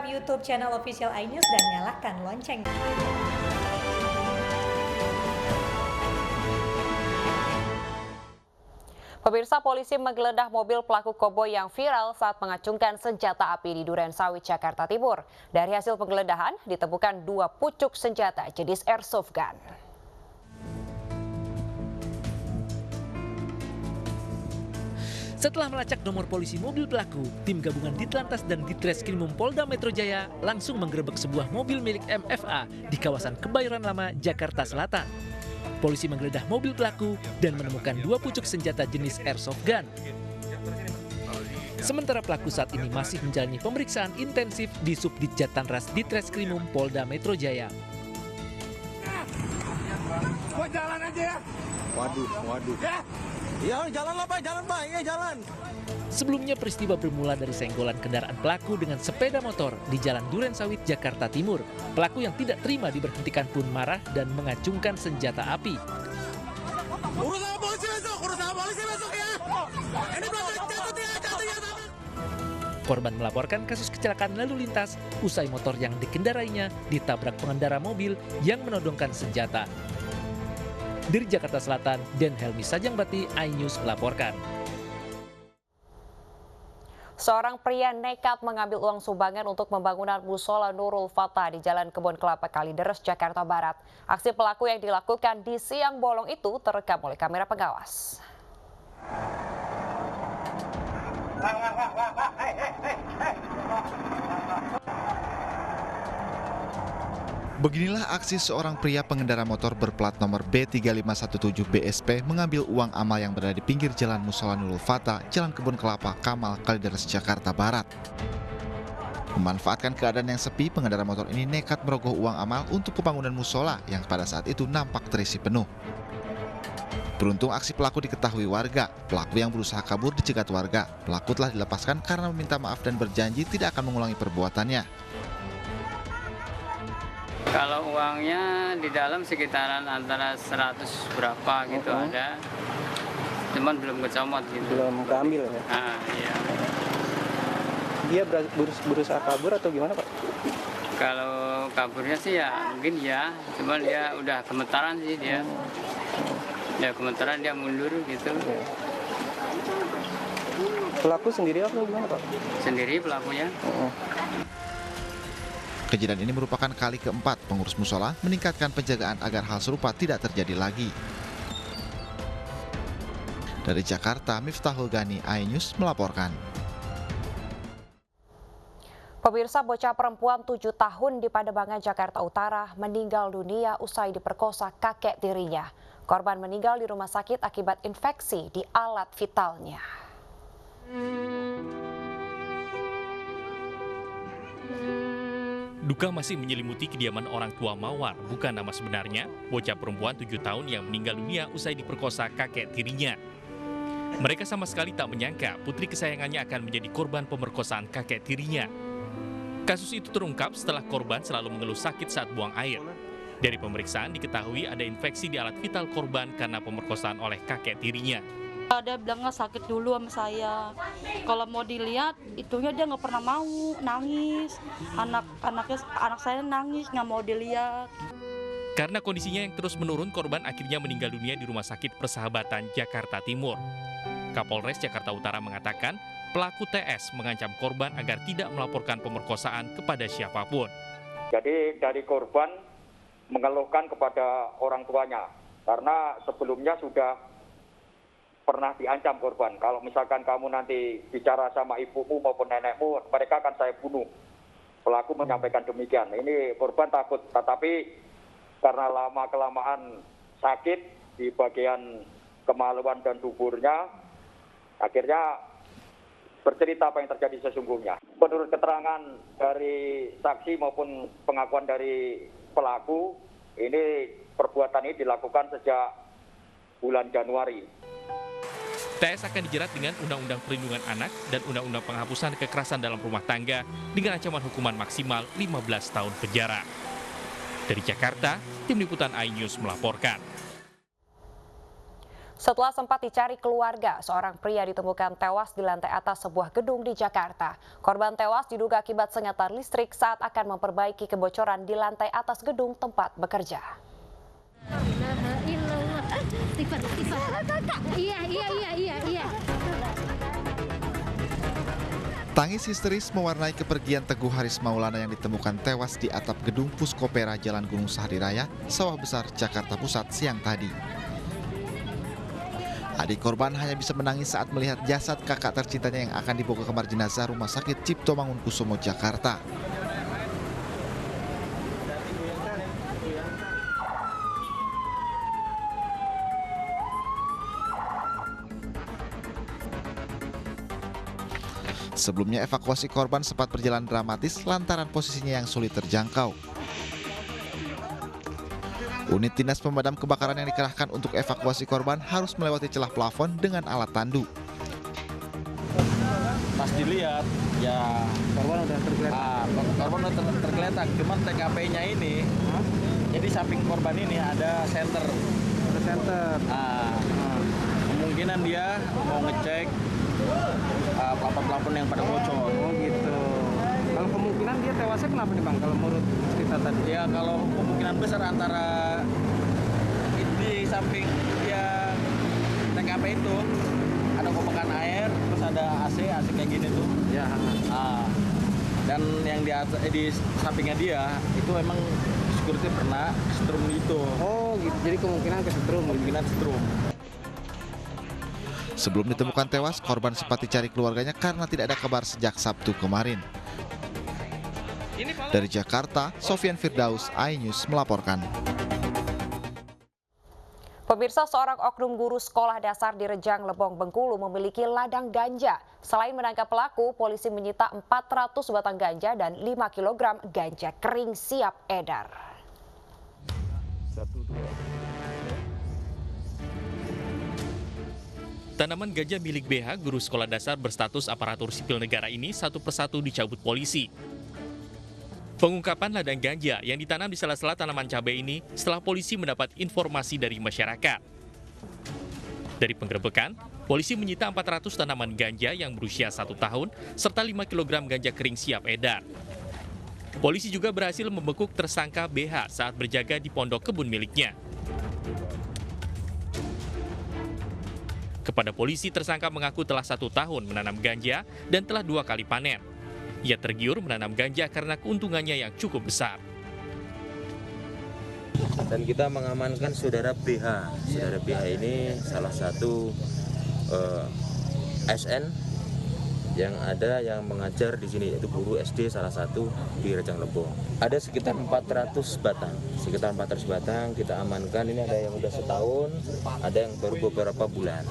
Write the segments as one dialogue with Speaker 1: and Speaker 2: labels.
Speaker 1: YouTube channel official iNews dan nyalakan lonceng.
Speaker 2: Pemirsa, polisi menggeledah mobil pelaku koboi yang viral saat mengacungkan senjata api di Durensawit, Jakarta Timur. Dari hasil penggeledahan, ditemukan 2 pucuk senjata jenis airsoft gun.
Speaker 3: Setelah melacak nomor polisi mobil pelaku, tim gabungan Ditlantas dan Ditreskrimum Polda Metro Jaya langsung menggerebek sebuah mobil milik MFA di kawasan Kebayoran Lama, Jakarta Selatan. Polisi menggeledah mobil pelaku dan menemukan 2 pucuk senjata jenis airsoft gun. Sementara pelaku saat ini masih menjalani pemeriksaan intensif di Subdit Jatanras Ditreskrimum Polda Metro Jaya.
Speaker 4: Gua jalan aja ya.
Speaker 5: Waduh. Ya jalan lah Pak, jalan.
Speaker 3: Sebelumnya peristiwa bermula dari senggolan kendaraan pelaku dengan sepeda motor di Jalan Durensawit, Jakarta Timur. Pelaku yang tidak terima diberhentikan pun marah dan mengacungkan senjata api.
Speaker 4: Urus sama polisi besok ya. Ini belum jatuh ya.
Speaker 3: Korban melaporkan kasus kecelakaan lalu lintas usai motor yang dikendarainya ditabrak pengendara mobil yang menodongkan senjata. Dari Jakarta Selatan, Den Helmi Sajangbati, iNews melaporkan.
Speaker 2: Seorang pria nekat mengambil uang sumbangan untuk pembangunan musola Nurul Fatah di Jalan Kebun Kelapa Kalideres, Jakarta Barat. Aksi pelaku yang dilakukan di siang bolong itu terekam oleh kamera pengawas.
Speaker 6: Beginilah aksi seorang pria pengendara motor berplat nomor B3517 BSP mengambil uang amal yang berada di pinggir jalan Musola Nurul Fatah, Jalan Kebun Kelapa, Kamal, Kalideres, Jakarta Barat. Memanfaatkan keadaan yang sepi, pengendara motor ini nekat merogoh uang amal untuk pembangunan musola yang pada saat itu nampak terisi penuh. Beruntung aksi pelaku diketahui warga. Pelaku yang berusaha kabur dicegat warga. Pelaku telah dilepaskan karena meminta maaf dan berjanji tidak akan mengulangi perbuatannya.
Speaker 7: Kalau uangnya di dalam sekitaran antara 100 berapa gitu ada, cuman belum kecomot gitu.
Speaker 5: Belum keambil ya?
Speaker 7: Iya.
Speaker 5: Dia berusaha kabur atau gimana Pak?
Speaker 7: Kalau kaburnya sih ya mungkin ya, cuman dia udah gemetaran sih dia. Ya gemetaran dia mundur gitu.
Speaker 5: Pelaku sendiri atau gimana Pak?
Speaker 7: Sendiri pelakunya.
Speaker 6: Kejadian ini merupakan kali keempat pengurus musola meningkatkan penjagaan agar hal serupa tidak terjadi lagi. Dari Jakarta, Miftahul Gani, iNews melaporkan.
Speaker 2: Pemirsa, bocah perempuan 7 tahun di Pademangan, Jakarta Utara meninggal dunia usai diperkosa kakek tirinya. Korban meninggal di rumah sakit akibat infeksi di alat vitalnya.
Speaker 3: Duka masih menyelimuti kediaman orang tua Mawar, bukan nama sebenarnya, bocah perempuan 7 tahun yang meninggal dunia usai diperkosa kakek tirinya. Mereka sama sekali tak menyangka putri kesayangannya akan menjadi korban pemerkosaan kakek tirinya. Kasus itu terungkap setelah korban selalu mengeluh sakit saat buang air. Dari pemeriksaan diketahui ada infeksi di alat vital korban karena pemerkosaan oleh kakek tirinya.
Speaker 8: Dia bilangnya sakit dulu sama saya. Kalau mau dilihat, itunya dia nggak pernah mau, nangis. Anak saya nangis, nggak mau dilihat.
Speaker 3: Karena kondisinya yang terus menurun, korban akhirnya meninggal dunia di Rumah Sakit Persahabatan, Jakarta Timur. Kapolres Jakarta Utara mengatakan, pelaku TS mengancam korban agar tidak melaporkan pemerkosaan kepada siapapun.
Speaker 9: Jadi dari korban mengeluhkan kepada orang tuanya, karena sebelumnya sudah pernah diancam korban. Kalau misalkan kamu nanti bicara sama ibumu maupun nenekmu, mereka akan saya bunuh. Pelaku menyampaikan demikian. Ini korban takut, tetapi karena lama-kelamaan sakit di bagian kemaluan dan duburnya, akhirnya bercerita apa yang terjadi sesungguhnya. Menurut keterangan dari saksi maupun pengakuan dari pelaku, ini perbuatan ini dilakukan sejak bulan Januari.
Speaker 3: TS akan dijerat dengan Undang-Undang Perlindungan Anak dan Undang-Undang Penghapusan Kekerasan dalam Rumah Tangga dengan ancaman hukuman maksimal 15 tahun penjara. Dari Jakarta, Tim Liputan iNews melaporkan.
Speaker 2: Setelah sempat dicari keluarga, seorang pria ditemukan tewas di lantai atas sebuah gedung di Jakarta. Korban tewas diduga akibat sengatan listrik saat akan memperbaiki kebocoran di lantai atas gedung tempat bekerja.
Speaker 10: Iya.
Speaker 6: Tangis histeris mewarnai kepergian Teguh Haris Maulana yang ditemukan tewas di atap gedung Puskopera Jalan Gunung Sahari Raya, Sawah Besar, Jakarta Pusat siang tadi. Adik korban hanya bisa menangis saat melihat jasad kakak tercintanya yang akan dibawa ke kamar jenazah Rumah Sakit Cipto Mangunkusumo, Jakarta. Sebelumnya evakuasi korban sempat berjalan dramatis lantaran posisinya yang sulit terjangkau. Unit dinas pemadam kebakaran yang dikerahkan untuk evakuasi korban harus melewati celah plafon dengan alat tandu.
Speaker 5: Pas dilihat, ya korban udah tergeletak. Cuman TKP-nya ini, jadi samping korban ini ada senter. Kemungkinan dia mau ngecek plafon-plafon yang pada bocor.
Speaker 11: Oh gitu. Kalau kemungkinan dia tewasnya kenapa nih Bang? Kalau menurut cerita tadi?
Speaker 5: Ya kalau kemungkinan besar antara di samping dia TKP itu ada kompakan air, terus ada AC kayak gini tuh.
Speaker 11: Ya.
Speaker 5: Dan yang di sampingnya dia itu emang security pernah setrum gitu.
Speaker 11: Oh gitu. Jadi kemungkinan kesetrum.
Speaker 6: Sebelum ditemukan tewas, korban sempat dicari keluarganya karena tidak ada kabar sejak Sabtu kemarin. Dari Jakarta, Sofian Firdaus, iNews melaporkan.
Speaker 2: Pemirsa, seorang oknum guru sekolah dasar di Rejang Lebong, Bengkulu memiliki ladang ganja. Selain menangkap pelaku, polisi menyita 400 batang ganja dan 5 kg ganja kering siap edar.
Speaker 3: Tanaman ganja milik BH, guru sekolah dasar berstatus aparatur sipil negara ini satu persatu dicabut polisi. Pengungkapan ladang ganja yang ditanam di sela-sela tanaman cabai ini setelah polisi mendapat informasi dari masyarakat. Dari penggerebekan, polisi menyita 400 tanaman ganja yang berusia 1 tahun serta 5 kg ganja kering siap edar. Polisi juga berhasil membekuk tersangka BH saat berjaga di pondok kebun miliknya. Kepada polisi, tersangka mengaku telah 1 tahun menanam ganja dan telah 2 kali panen. Ia tergiur menanam ganja karena keuntungannya yang cukup besar.
Speaker 12: Dan kita mengamankan saudara BH. Saudara BH ini salah satu SN yang mengajar di sini, yaitu guru SD salah satu di Rejang Lebong. Ada sekitar 400 batang. Sekitar 400 batang kita amankan. Ini ada yang udah setahun, ada yang baru beberapa bulan.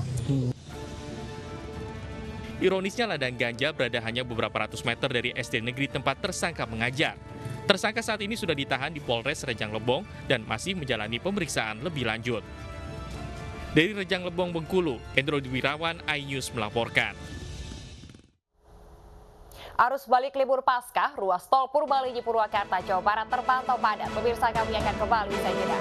Speaker 3: Ironisnya, ladang ganja berada hanya beberapa ratus meter dari SD negeri tempat tersangka mengajar. Tersangka saat ini sudah ditahan di Polres Rejang Lebong dan masih menjalani pemeriksaan lebih lanjut. Dari Rejang Lebong, Bengkulu, Hendro Wirawan, iNews melaporkan.
Speaker 2: Arus balik libur Paskah, ruas tol Purbalenyi Purwakarta, Jawa Barat terpantau padat. Pemirsa, kami akan kembali usai jeda.